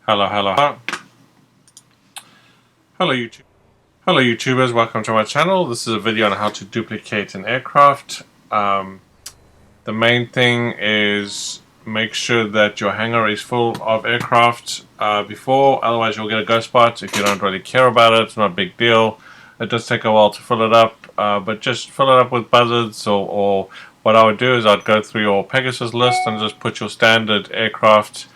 Hello, hello. Hello, YouTube. Hello, YouTubers. Welcome to my channel. This is a video on how to duplicate an aircraft. The main thing is make sure that your hangar is full of aircraft before, otherwise you'll get a ghost spot. If you don't really care about it, it's not a big deal. It does take a while to fill it up, but just fill it up with buzzards, or what I would do is I'd go through your Pegasus list and just put your standard aircraft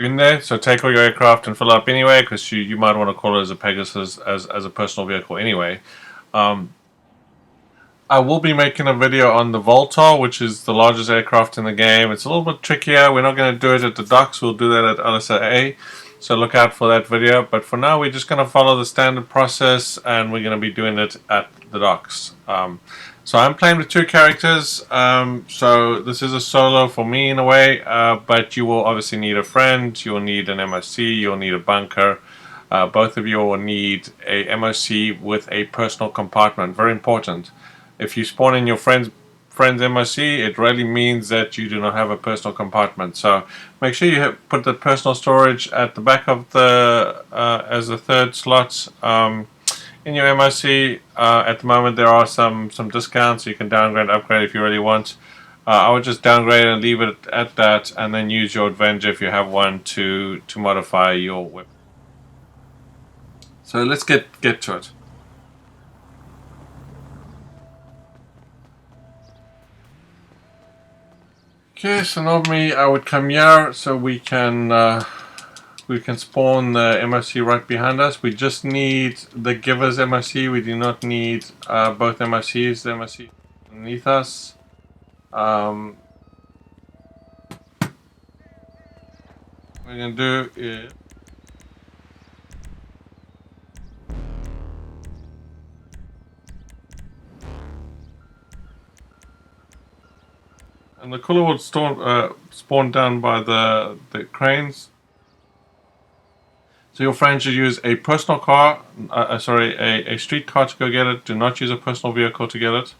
in there. So take all your aircraft and fill it up anyway, because you might want to call it as a Pegasus as a personal vehicle anyway. I will be making a video on the Voltar, which is the largest aircraft in the game. It's a little bit trickier. We're not going to do it at the docks. We'll do that at LSA. So look out for that video. But for now, we're just going to follow the standard process, and we're going to be doing it at the docks. So I'm playing with two characters. So this is a solo for me in a way. But you will obviously need a friend. You'll need an MOC. You'll need a bunker. Both of you will need a MOC with a personal compartment. Very important. If you spawn in your friend's MOC, it really means that you do not have a personal compartment. So make sure you put the personal storage at the back of the as the third slot in your MOC. At the moment, there are some discounts. You can downgrade, upgrade if you really want. I would just downgrade and leave it at that, and then use your Avenger if you have one to modify your weapon. So let's get to it. Okay, so normally I would come here so we can spawn the MOC right behind us. We just need the giver's MOC. We do not need both MOCs. The MOC underneath us. What we're gonna do is and the Akula would spawn down by the cranes. So your friend should use a personal car, a street car to go get it. Do not use a personal vehicle to get it,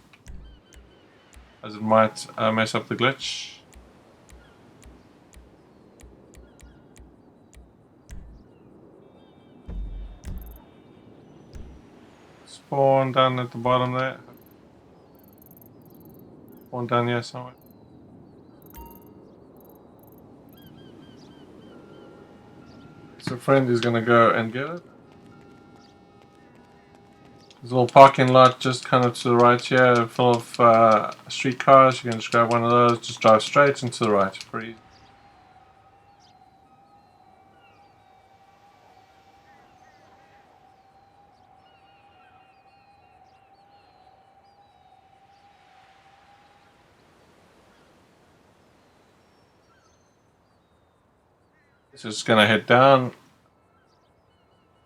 as it might mess up the glitch. Spawn down at the bottom there. Spawn down here somewhere. So friend is gonna go and get it. There's a little parking lot just kind of to the right here, full of street cars. You can just grab one of those, just drive straight and to the right. Pretty easy. So it's gonna head down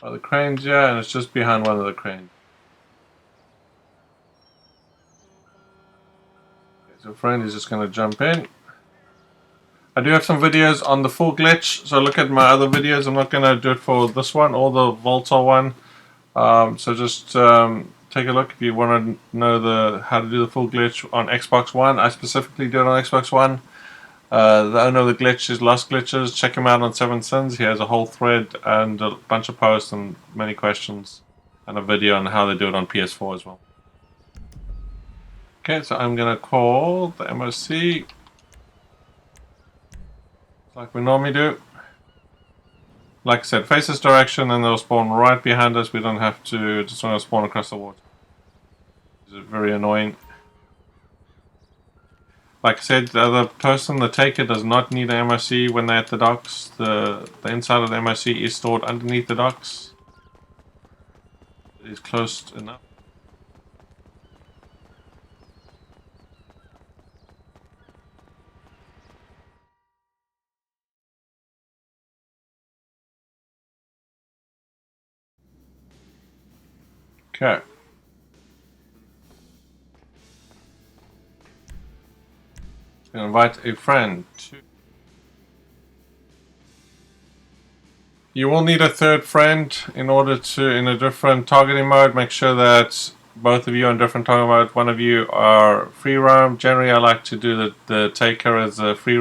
by the cranes here, and it's just behind one of the cranes. Okay, so friend is just gonna jump in. I do have some videos on the full glitch, so look at my other videos. I'm not gonna do it for this one or the Voltar one. So just take a look if you want to know how to do the full glitch on Xbox One. I specifically do it on Xbox One. The owner of the glitch is Lost Glitches. Check him out on Seven Sins. He has a whole thread and a bunch of posts and many questions, and a video on how they do it on PS4 as well. Okay, so I'm gonna call the MOC like we normally do. Like I said, face this direction and they'll spawn right behind us. We don't have to just want to spawn across the water. This is very annoying. Like I said, the other person, the taker, does not need an MOC when they're at the docks. The inside of the MOC is stored underneath the docks. It is close enough. Okay. Invite a friend to. You will need a third friend in order to, in a different targeting mode, make sure that both of you are in different target mode. One of you are free roam. Generally I like to do the taker as a free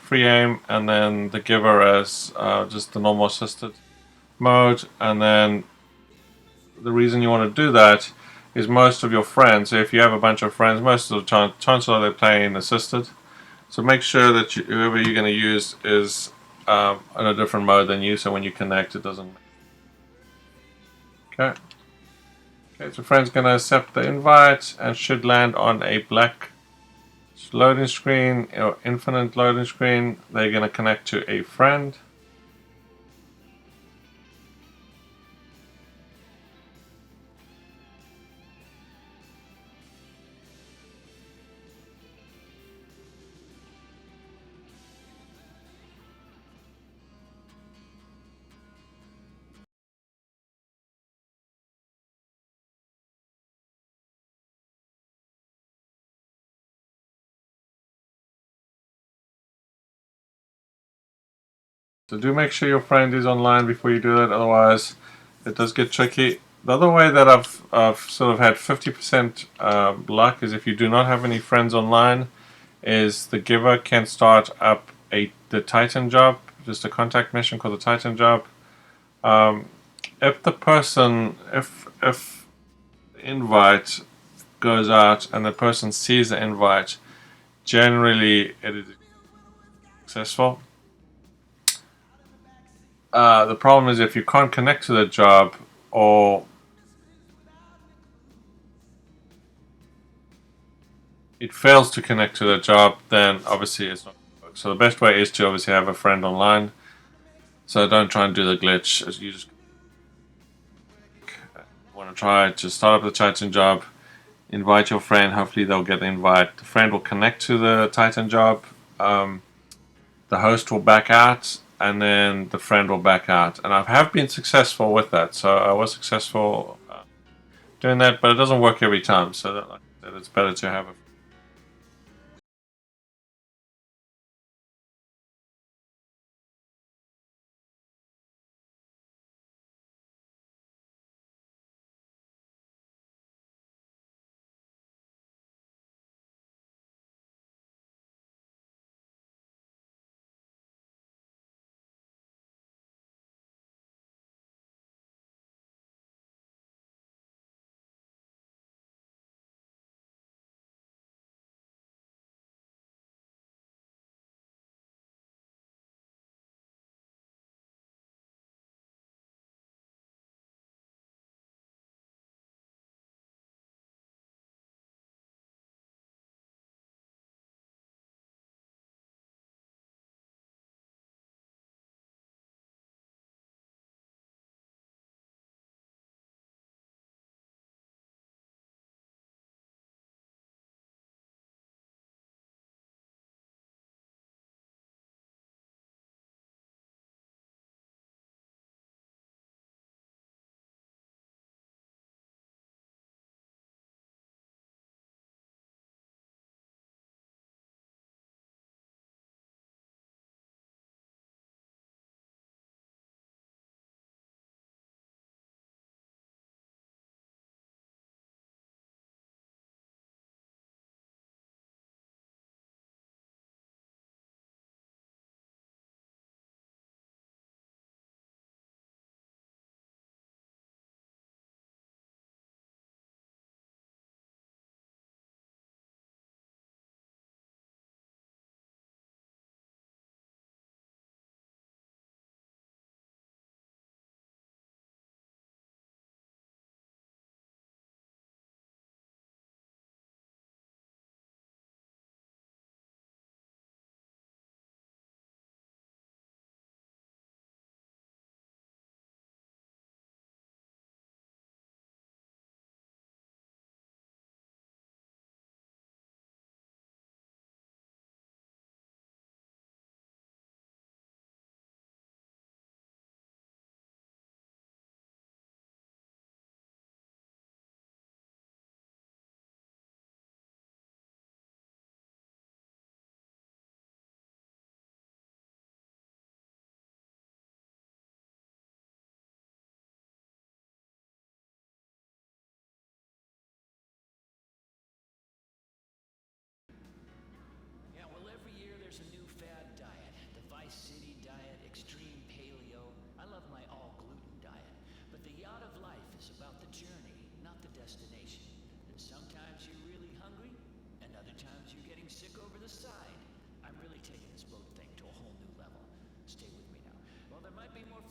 free aim, and then the giver as just the normal assisted mode. And then the reason you want to do that is most of your friends, so if you have a bunch of friends, most of the chances are they're playing assisted. So make sure that whoever you're going to use is in a different mode than you, so when you connect it doesn't. Okay. Okay, so friend's going to accept the invite and should land on a black loading screen or infinite loading screen. They're going to connect to a friend. So do make sure your friend is online before you do that, otherwise it does get tricky. The other way that I've sort of had 50% luck is if you do not have any friends online, is the giver can start up the Titan job, just a contact mission called the Titan job. If the person, if the invite goes out and the person sees the invite, generally it is successful. The problem is if you can't connect to the job or it fails to connect to the job, then obviously it's not going to work. So the best way is to obviously have a friend online. So don't try and do the glitch. You just want to try to start up the Titan job, invite your friend. Hopefully they'll get the invite. The friend will connect to the Titan job. The host will back out, and then the friend will back out. And I have been successful with that. So I was successful doing that, but it doesn't work every time. So that, like I said, it's better to have a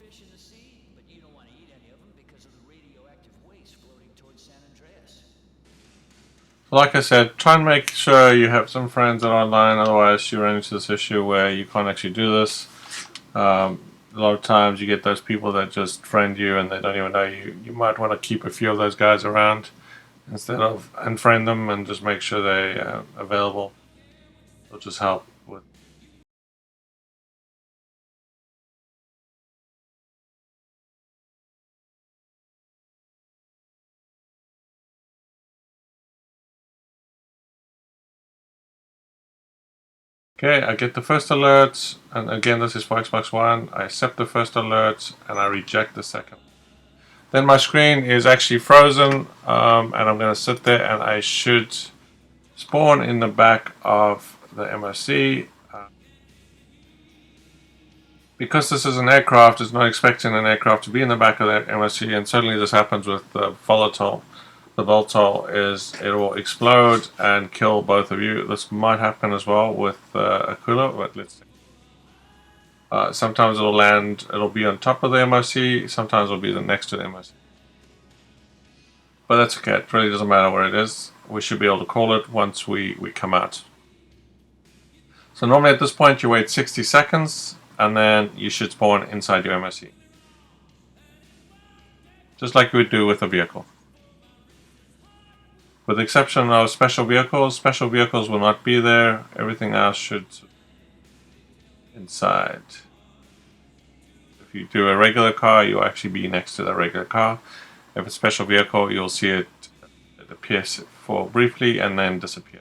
fish in the sea, but you don't want to eat any of them because of the radioactive waste floating towards San Andreas. Like I said, try and make sure you have some friends that are online, otherwise you run into this issue where you can't actually do this. A lot of times you get those people that just friend you and they don't even know you. You might want to keep a few of those guys around instead of unfriend them and just make sure they're available. It'll just help with. Okay, I get the first alert, and again this is for Xbox One. I accept the first alert and I reject the second. Then my screen is actually frozen, and I'm going to sit there and I should spawn in the back of the MOC. Because this is an aircraft, it's not expecting an aircraft to be in the back of that MOC, and certainly this happens with the volatile. The volatile is it will explode and kill both of you. This might happen as well with Akula, but let's see. Sometimes it'll land, it'll be on top of the MOC, sometimes it'll be next to the MOC. But that's okay, it really doesn't matter where it is. We should be able to call it once we come out. So normally at this point you wait 60 seconds and then you should spawn inside your MOC. Just like we would do with a vehicle. With the exception of special vehicles will not be there. Everything else should inside. If you do a regular car, you'll actually be next to the regular car. If it's a special vehicle, you'll see it appear for briefly and then disappear.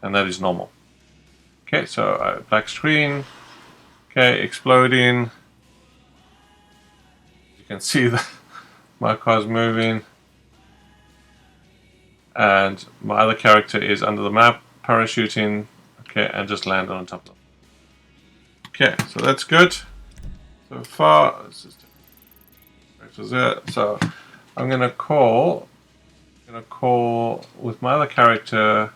And that is normal. Okay, so black screen. Okay, exploding. You can see that my car's moving. And my other character is under the map, parachuting. Okay, and just landed on top of them. Okay, so that's good. So far, so I'm gonna call with my other character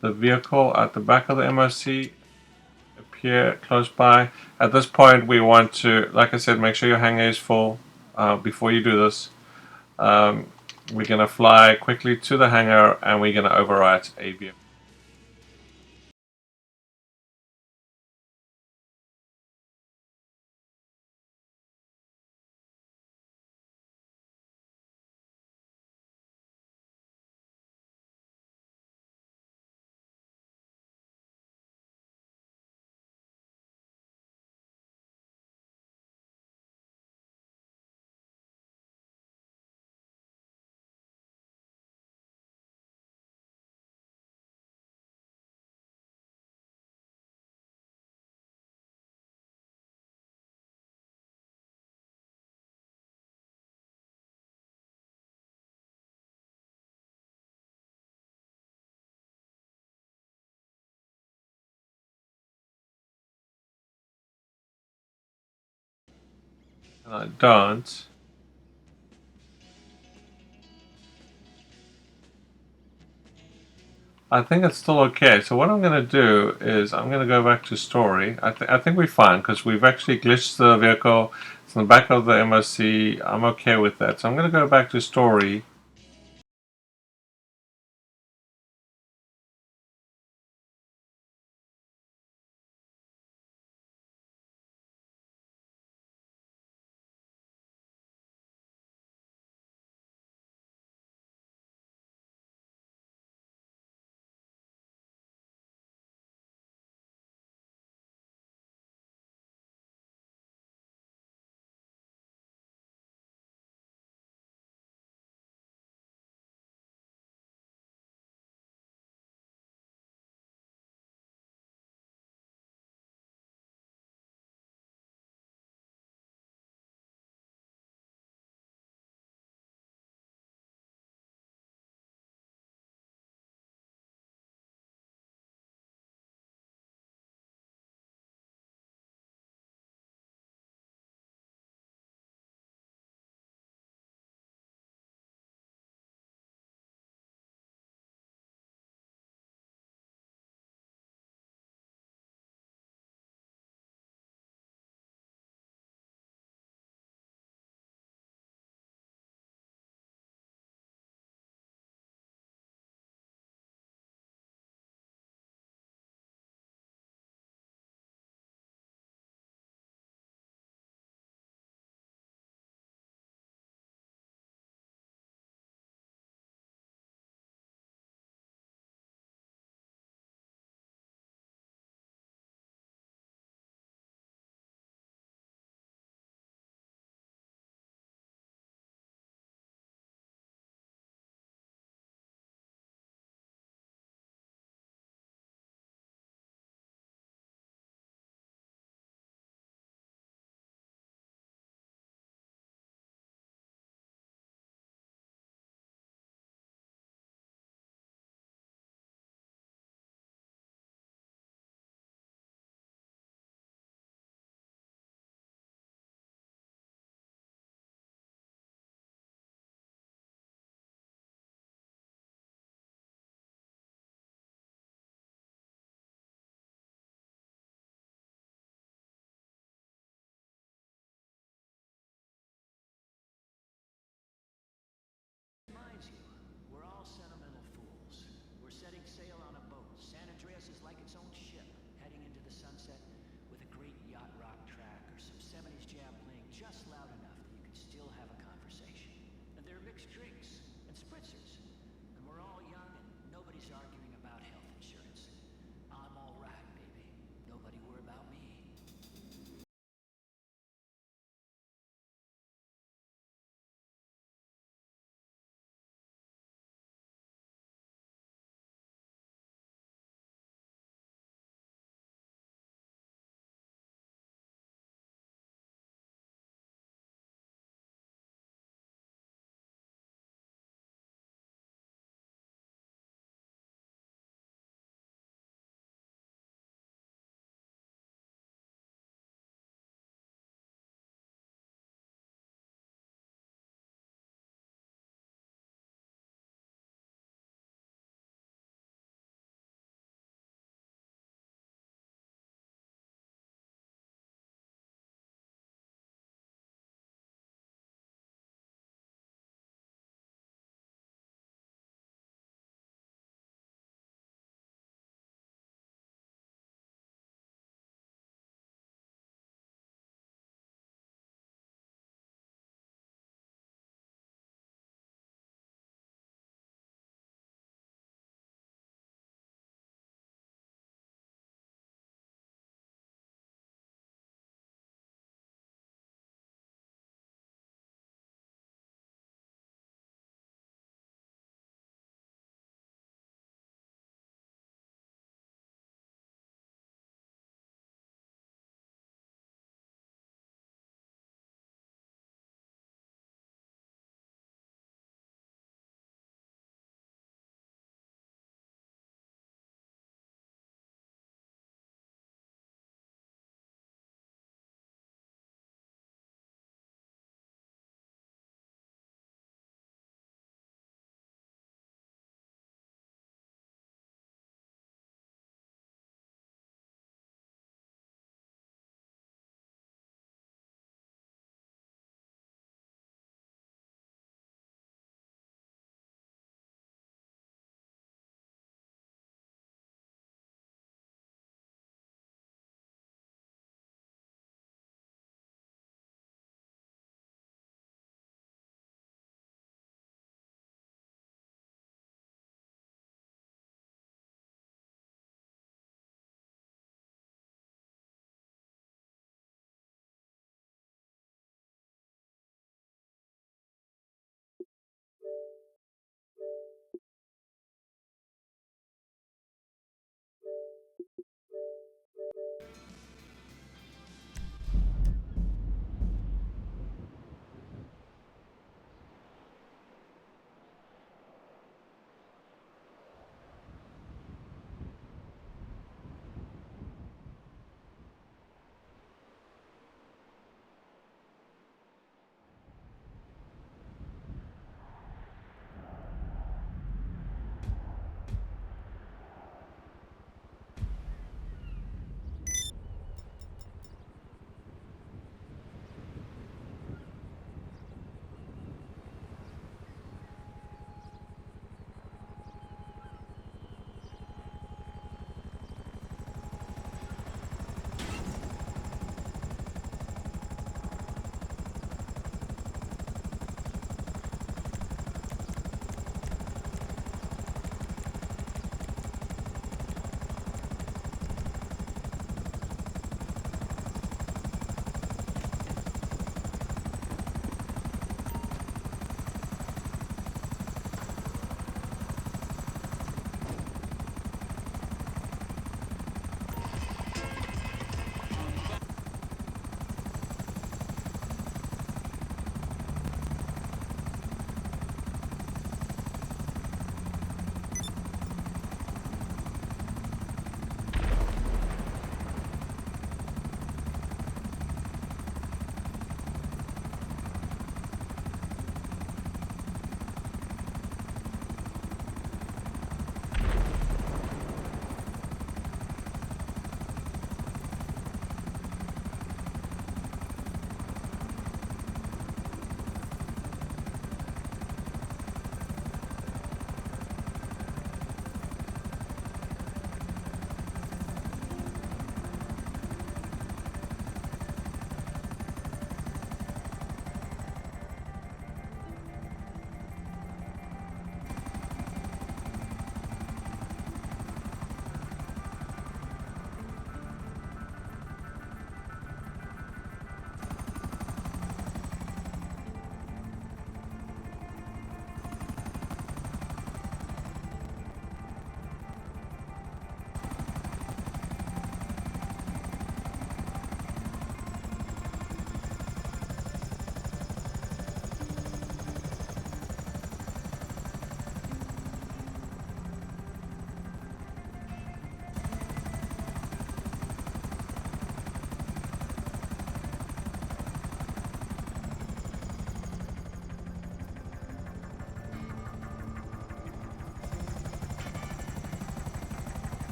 the vehicle at the back of the MOC appear close by. At this point, we want to, like I said, make sure your hangar is full before you do this. We're gonna fly quickly to the hangar and we're gonna overwrite a vehicle. And I don't. I think it's still okay. So what I'm going to do is I'm going to go back to story. I think we're fine because we've actually glitched the vehicle. It's in the back of the MOC. I'm okay with that. So I'm going to go back to story